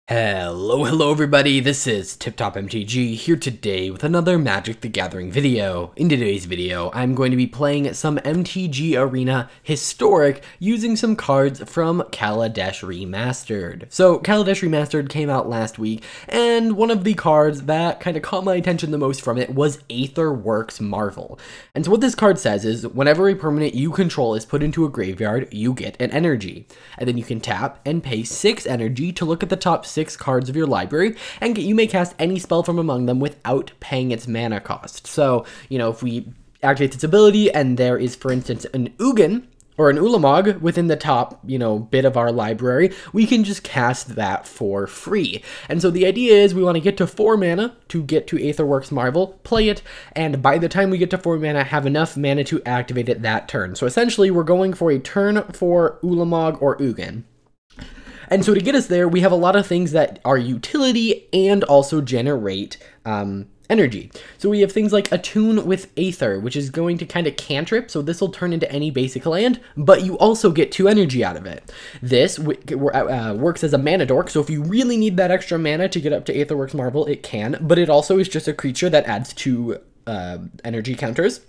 Hello everybody, this is TipTop MTG here today with another Magic the Gathering video. In today's video, I'm going to be playing some MTG Arena Historic using some cards from Kaladesh Remastered. So Kaladesh Remastered came out last week, and one of the cards that kind of caught my attention the most from it was Aetherworks Marvel. And so what this card says is, whenever a permanent you control is put into a graveyard, you get an energy. And then you can tap and pay 6 energy to look at the top 6 cards of your library, and you may cast any spell from among them without paying its mana cost. So, if we activate its ability and there is, for instance, an Ugin or an Ulamog within the top, bit of our library, we can just cast that for free. And so the idea is we want to get to 4 mana to get to Aetherworks Marvel, play it, and by the time we get to 4 mana, have enough mana to activate it that turn. So essentially, we're going for a turn for Ulamog or Ugin. And so to get us there, we have a lot of things that are utility and also generate energy. So we have things like Attune with Aether, which is going to kind of cantrip, so this will turn into any basic land, but you also get 2 energy out of it. This works as a mana dork, so if you really need that extra mana to get up to Aetherworks Marvel, it can, but it also is just a creature that adds 2 energy counters.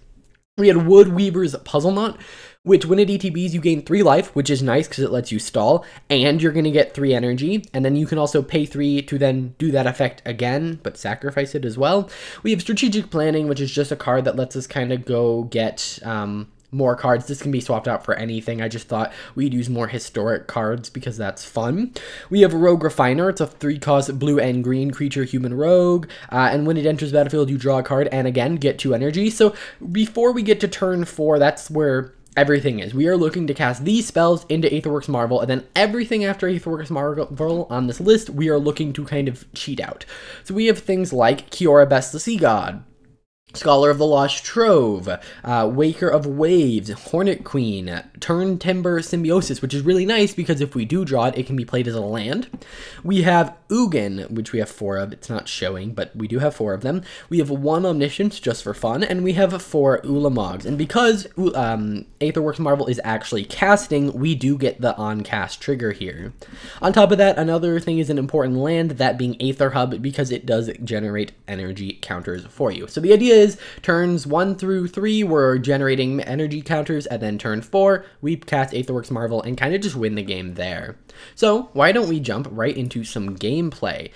We had Wood Weaver's Puzzle Knot, which when it ETBs, you gain 3 life, which is nice because it lets you stall, and you're going to get 3 energy, and then you can also pay 3 to then do that effect again, but sacrifice it as well. We have Strategic Planning, which is just a card that lets us kind of go get more cards. This can be swapped out for anything. I just thought we'd use more historic cards because that's fun. We have Rogue Refiner. It's a 3-cost blue and green creature human rogue, and when it enters the battlefield, you draw a card and again get 2 energy. So before we get to turn 4, that's where everything is. We are looking to cast these spells into Aetherworks Marvel, and then everything after Aetherworks Marvel on this list, we are looking to kind of cheat out. So we have things like Kiora Best the Sea God, Scholar of the Lost Trove, Waker of Waves, Hornet Queen, Turn Timber Symbiosis, which is really nice because if we do draw it, it can be played as a land. We have Ugin, which we have 4 of. It's not showing, but we do have 4 of them. We have 1 Omniscience just for fun, and we have 4 Ulamogs. And because Aetherworks Marvel is actually casting, we do get the on-cast trigger here. On top of that, another thing is an important land, that being Aether Hub, because it does generate energy counters for you. So the idea is turns 1 through 3 we're generating energy counters, and then turn 4 we cast Aetherworks Marvel and kind of just win the game there. So why don't we jump right into some gameplay?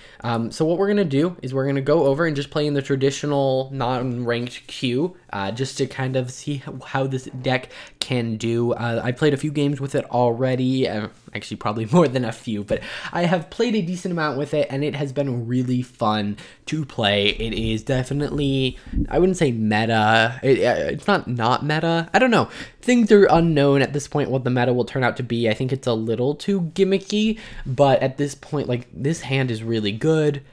So what we're gonna do is we're gonna go over and just play in the traditional non-ranked queue, just to kind of see how this deck can do. I played a few games with it already, actually probably more than a few, but I have played a decent amount with it and it has been really fun to play. It is definitely, I wouldn't say meta, it's not meta, I don't know. Things are unknown at this point what the meta will turn out to be. I think it's a little too gimmicky, but at this point, like, this hand is really good,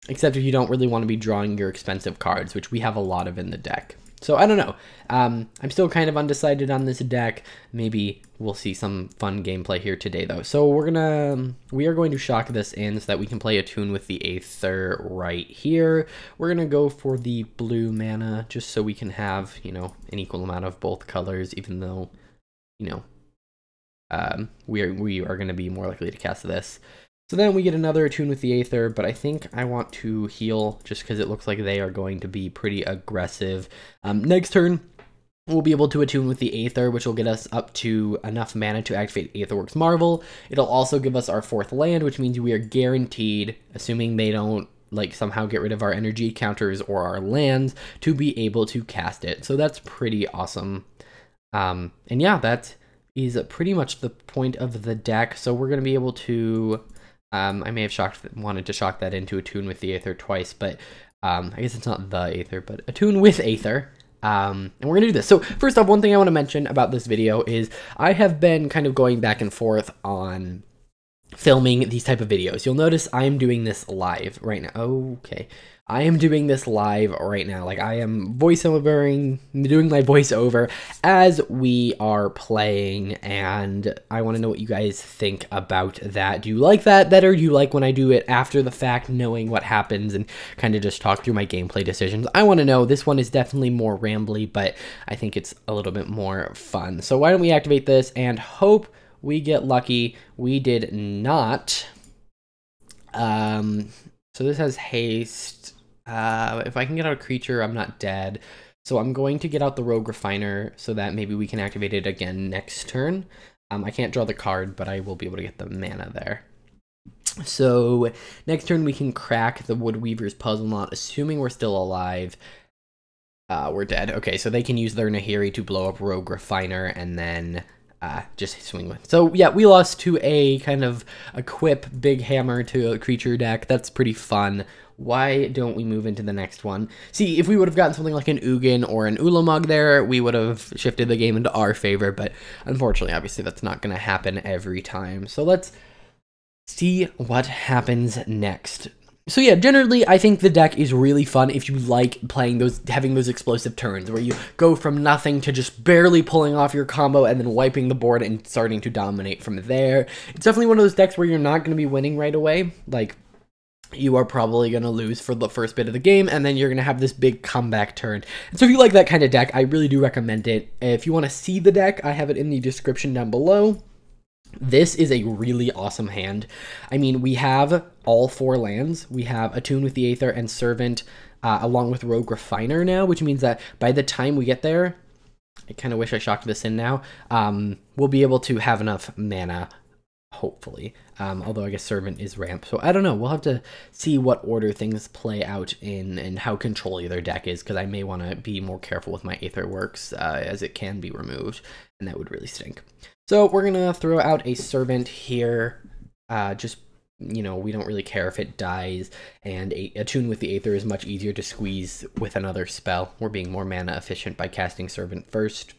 except if you don't really want to be drawing your expensive cards, which we have a lot of in the deck. So I don't know. I'm still kind of undecided on this deck. Maybe we'll see some fun gameplay here today, though. So we are going to shock this in so that we can play Attune with the Aether right here. We're gonna go for the blue mana just so we can have, an equal amount of both colors, even though, we are gonna be more likely to cast this. So then we get another Attune with the Aether, but I think I want to heal just because it looks like they are going to be pretty aggressive. Next turn, we'll be able to Attune with the Aether, which will get us up to enough mana to activate Aetherworks Marvel. It'll also give us our 4th land, which means we are guaranteed, assuming they don't somehow get rid of our energy counters or our lands, to be able to cast it. So that's pretty awesome. And yeah, that is pretty much the point of the deck. So we're going to be able to... I may have wanted to shock that into Attune with the Aether twice, but I guess it's not the Aether, but Attune with Aether. And we're gonna do this. So first off, one thing I want to mention about this video is I have been kind of going back and forth on filming these type of videos. You'll notice I am doing this live right now. Okay. I am doing this live right now. I am doing my voiceover as we are playing, and I want to know what you guys think about that. Do you like that better? Do you like when I do it after the fact, knowing what happens and kind of just talk through my gameplay decisions? I want to know. This one is definitely more rambly, but I think it's a little bit more fun. So why don't we activate this and hope we get lucky. We did not. So this has haste. If I can get out a creature, I'm not dead. So I'm going to get out the Rogue Refiner so that maybe we can activate it again next turn. I can't draw the card, but I will be able to get the mana there. So next turn we can crack the Woodweaver's Puzzle Knot, assuming we're still alive. We're dead. Okay, so they can use their Nahiri to blow up Rogue Refiner and then just swing with. So yeah, we lost to a kind of equip big hammer to a creature deck. That's pretty fun. Why don't we move into the next one? See, if we would have gotten something like an Ugin or an Ulamog there, we would have shifted the game into our favor, but unfortunately, obviously, that's not going to happen every time. So let's see what happens next. So yeah, generally, I think the deck is really fun if you like playing having those explosive turns where you go from nothing to just barely pulling off your combo and then wiping the board and starting to dominate from there. It's definitely one of those decks where you're not going to be winning right away. Like, you are probably going to lose for the first bit of the game, and then you're going to have this big comeback turn. And so if you like that kind of deck, I really do recommend it. If you want to see the deck, I have it in the description down below. This is a really awesome hand. I mean, we have all 4 lands. We have Attune with the Aether and Servant, along with Rogue Refiner now, which means that by the time we get there, I kind of wish I shocked this in now, we'll be able to have enough mana, hopefully. Although I guess Servant is ramp, so I don't know. We'll have to see what order things play out in and how controlly their deck is, because I may want to be more careful with my Aetherworks, as it can be removed, and that would really stink. So we're going to throw out a Servant here, just, you know, we don't really care if it dies, and Attune with the Aether is much easier to squeeze with another spell. We're being more mana efficient by casting Servant first.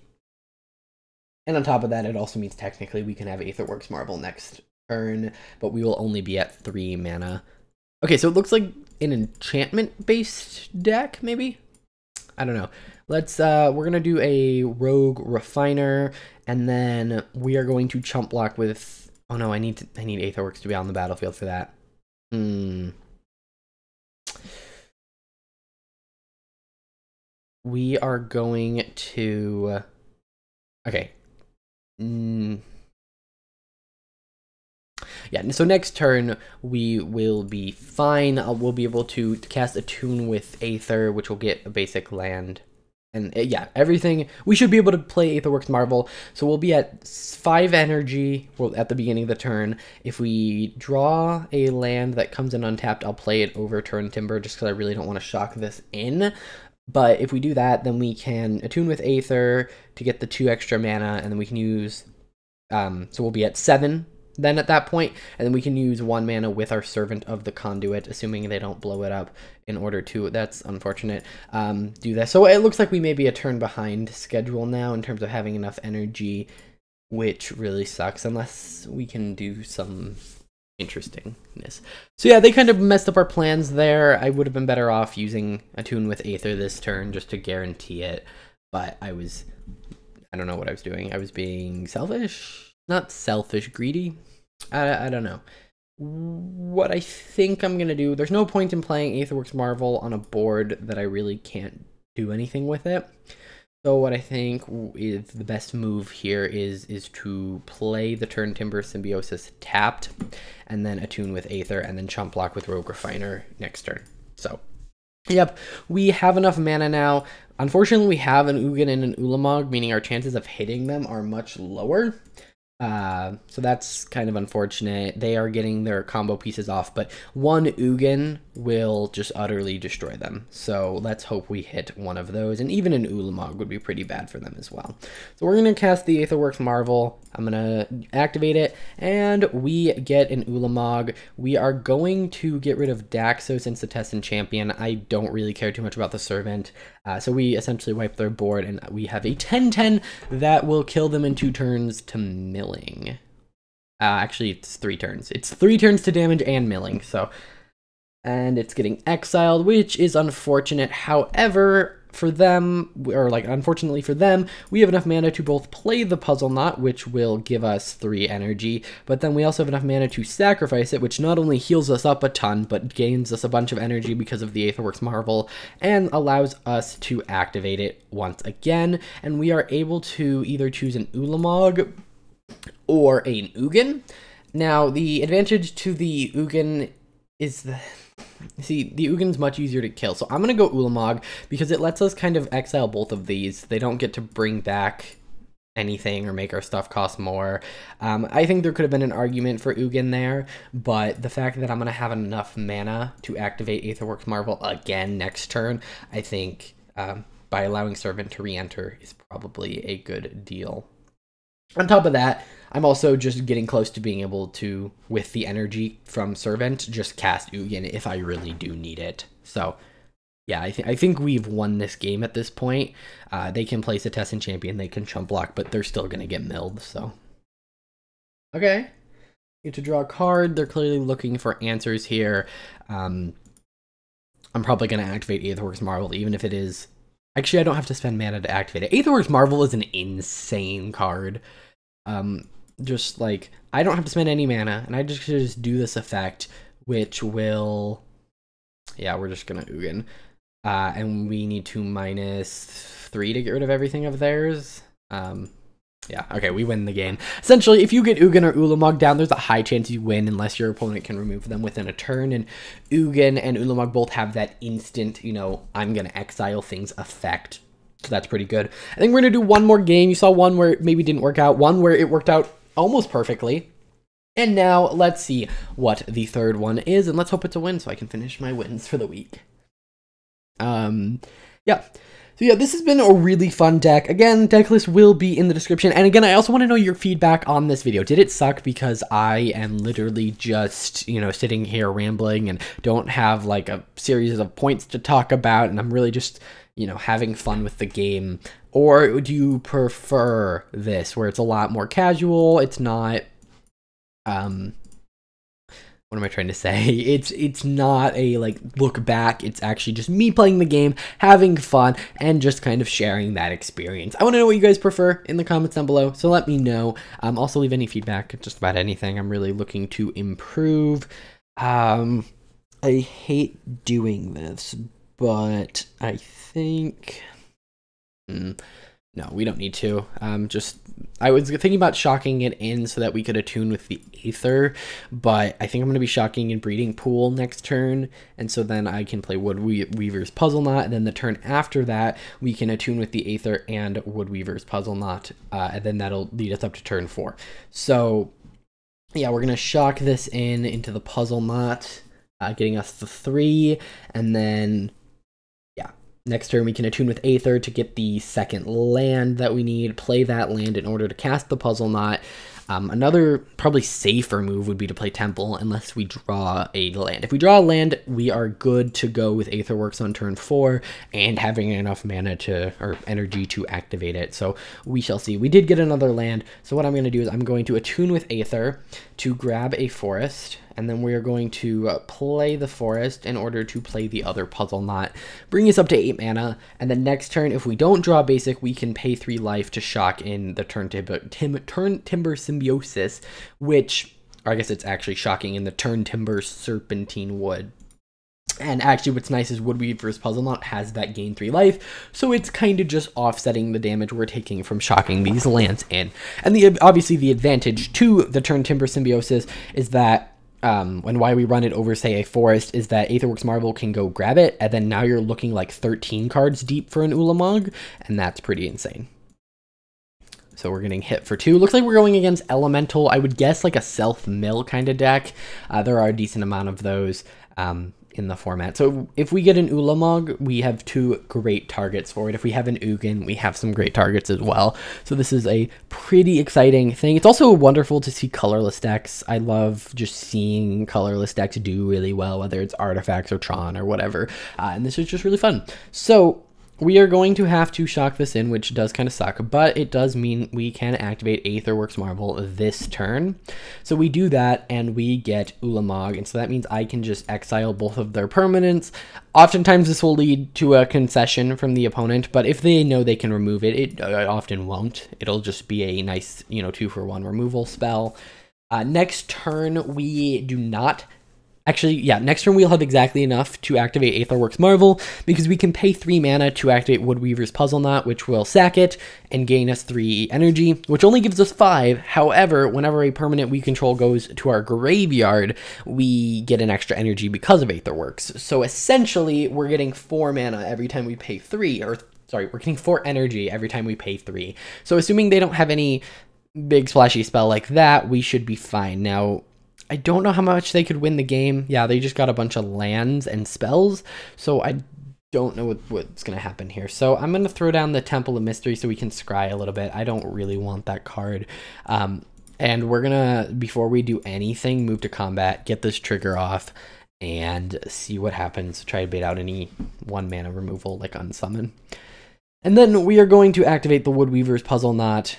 And on top of that, it also means technically we can have Aetherworks Marvel next turn, but we will only be at 3 mana. Okay, so it looks like an enchantment-based deck, maybe? I don't know. Let's, we're gonna do a Rogue Refiner, and then we are going to chump block with, oh no, I need Aetherworks to be on the battlefield for that. We are going to, okay. Yeah, so next turn we will be fine. We'll be able to cast Attune with Aether, which will get a basic land. And yeah, everything. We should be able to play Aetherworks Marvel. So we'll be at 5 energy at the beginning of the turn. If we draw a land that comes in untapped, I'll play it over Turn Timber just because I really don't want to shock this in. But if we do that, then we can Attune with Aether to get the 2 extra mana, and then we can use, so we'll be at 7 then at that point, and then we can use 1 mana with our Servant of the Conduit, assuming they don't blow it up in order to, that's unfortunate, do that. So it looks like we may be a turn behind schedule now in terms of having enough energy, which really sucks, unless we can do some interestingness. So yeah, they kind of messed up our plans there. I would have been better off using Attune with Aether this turn just to guarantee it, but I don't know what I was doing. I was being selfish? Not selfish, greedy? I don't know. What I think I'm gonna do, there's no point in playing Aetherworks Marvel on a board that I really can't do anything with it. So what I think is the best move here is to play the Turn Timber Symbiosis tapped, and then Attune with Aether, and then chump block with Rogue Refiner next turn. So, yep, we have enough mana now. Unfortunately, we have an Ugin and an Ulamog, meaning our chances of hitting them are much lower. So that's kind of unfortunate. They are getting their combo pieces off, but 1 Ugin will just utterly destroy them. So let's hope we hit one of those, and even an Ulamog would be pretty bad for them as well. So we're going to cast the Aetherworks Marvel. I'm going to activate it, and we get an Ulamog. We are going to get rid of Daxo since the Tessin Champion. I don't really care too much about the Servant. So we essentially wipe their board, and we have a 10-10 that will kill them in 2 turns to milling. Actually, it's 3 turns. It's 3 turns to damage and milling, so. And it's getting exiled, which is unfortunate. However, for them, or like unfortunately for them, we have enough mana to both play the Puzzle Knot, which will give us 3 energy, but then we also have enough mana to sacrifice it, which not only heals us up a ton, but gains us a bunch of energy because of the Aetherworks Marvel, and allows us to activate it once again, and we are able to either choose an Ulamog or an Ugin. Now, the advantage to the Ugin is the... See, the Ugin's much easier to kill, so I'm going to go Ulamog because it lets us kind of exile both of these. They don't get to bring back anything or make our stuff cost more. I think there could have been an argument for Ugin there, but the fact that I'm going to have enough mana to activate Aetherworks Marvel again next turn, I think by allowing Servant to re-enter is probably a good deal. On top of that, I'm also just getting close to being able to, with the energy from Servant, just cast Ugin if I really do need it. So, yeah, I think we've won this game at this point. They can place a test and champion, they can chump block, but they're still going to get milled, so. Okay. Get to draw a card. They're clearly looking for answers here. I'm probably going to activate Aetherworks Marvel, even if it is... Actually, I don't have to spend mana to activate it. Aetherworks Marvel is an insane card. Just like, I don't have to spend any mana, and I just do this effect, which will... Yeah, we're just going to Ugin. And we need to -3 to get rid of everything of theirs. Yeah, okay, we win the game. Essentially, if you get Ugin or Ulamog down, there's a high chance you win unless your opponent can remove them within a turn. And Ugin and Ulamog both have that instant, you know, I'm going to exile things effect. So that's pretty good. I think we're going to do one more game. You saw one where it maybe didn't work out, one where it worked out almost perfectly. And now let's see what the third one is, and let's hope it's a win so I can finish my wins for the week. Yeah. So yeah, this has been a really fun deck. Again, deck list will be in the description. And again, I also want to know your feedback on this video. Did it suck because I am literally just, you know, sitting here rambling and don't have like a series of points to talk about, and I'm really just, you know, having fun with the game? Or do you prefer this where it's a lot more casual? It's not, what am I trying to say? It's not a like look back. It's actually just me playing the game, having fun, and just kind of sharing that experience. I want to know what you guys prefer in the comments down below, so let me know. Also leave any feedback just about anything. I'm really looking to improve. I hate doing this, but I think no, we don't need to. I was thinking about shocking it in so that we could attune with the Aether, but I think I'm going to be shocking in Breeding Pool next turn, and so then I can play Woodweaver's Puzzle Knot, and then the turn after that, we can attune with the Aether and Woodweaver's Puzzle Knot, and then that'll lead us up to turn 4. So, yeah, we're going to shock this into the Puzzle Knot, getting us the 3, and then... Next turn, we can attune with Aether to get the second land that we need, play that land in order to cast the Puzzle Knot. Another probably safer move would be to play Temple unless we draw a land. If we draw a land, we are good to go with Aetherworks on turn 4 and having enough mana or energy to activate it. So we shall see. We did get another land, so what I'm going to do is I'm going to attune with Aether to grab a forest, and then we are going to play the forest in order to play the other Puzzle Knot, bring us up to 8 mana, and then next turn, if we don't draw basic, we can pay 3 life to shock in the Turn Timber Symbiosis, which, or I guess it's actually shocking in the Turn Timber Serpentine Wood. And actually what's nice is Woodweaver's Puzzle Knot has that gain 3 life, so it's kind of just offsetting the damage we're taking from shocking these lands in. And obviously the advantage to the Turn Timber Symbiosis is that and why we run it over, say, a forest, is that Aetherworks Marvel can go grab it, and then now you're looking like 13 cards deep for an Ulamog, and that's pretty insane. So we're getting hit for 2. Looks like we're going against Elemental. I would guess like a self-mill kind of deck. There are a decent amount of those in the format. So if we get an Ulamog, we have 2 great targets for it. If we have an Ugin, we have some great targets as well. So this is a pretty exciting thing. It's also wonderful to see colorless decks. I love just seeing colorless decks do really well, whether it's artifacts or Tron or whatever. And this is just really fun. So we are going to have to shock this in, which does kind of suck, but it does mean we can activate Aetherworks Marvel this turn. So we do that, and we get Ulamog, and so that means I can just exile both of their permanents. Oftentimes this will lead to a concession from the opponent, but if they know they can remove it, it often won't. It'll just be a nice, 2-for-1 removal spell. Next turn, we do not Actually, yeah, next turn we'll have exactly enough to activate Aetherworks Marvel, because we can pay 3 mana to activate Woodweaver's Puzzle Knot, which will sack it and gain us 3 energy, which only gives us 5. However, whenever a permanent we control goes to our graveyard, we get an extra energy because of Aetherworks. So essentially, we're getting 4 mana every time we pay 3, or sorry, we're getting 4 energy every time we pay 3. So assuming they don't have any big splashy spell like that, we should be fine. Now, I don't know how much they could win the game. Yeah, they just got a bunch of lands and spells, so I don't know what's going to happen here. So I'm going to throw down the Temple of Mystery so we can scry a little bit. I don't really want that card. And we're going to, before we do anything, move to combat, get this trigger off, and see what happens. Try to bait out any 1 mana removal, like unsummon. And then we are going to activate the Woodweaver's Puzzle Knot.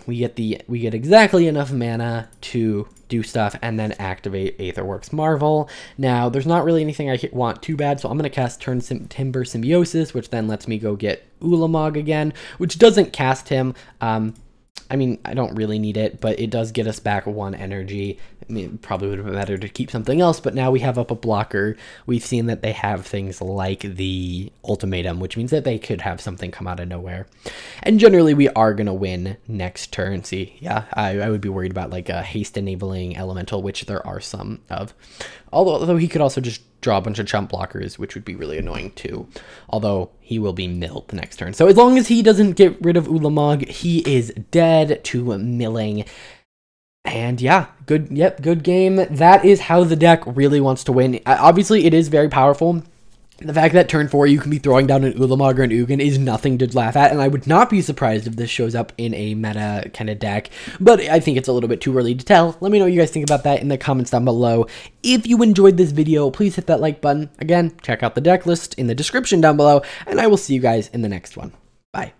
We get exactly enough mana to do stuff, and then activate Aetherworks Marvel. Now, there's not really anything I want too bad, so I'm going to cast Timber Symbiosis, which then lets me go get Ulamog again, which doesn't cast him. I mean, I don't really need it, but it does get us back 1 energy. I mean, it probably would have been better to keep something else, but now we have up a blocker. We've seen that they have things like the Ultimatum, which means that they could have something come out of nowhere. And generally, we are going to win next turn. See, yeah, I would be worried about like a haste enabling elemental, which there are some of. Although he could also just draw a bunch of chump blockers, which would be really annoying too. Although he will be milled the next turn. So as long as he doesn't get rid of Ulamog, he is dead to milling. And yeah, good game. That is how the deck really wants to win. Obviously, it is very powerful. The fact that turn 4 you can be throwing down an Ulamog or an Ugin is nothing to laugh at, and I would not be surprised if this shows up in a meta kind of deck, but I think it's a little bit too early to tell. Let me know what you guys think about that in the comments down below. If you enjoyed this video, please hit that like button. Again, check out the deck list in the description down below, and I will see you guys in the next one. Bye.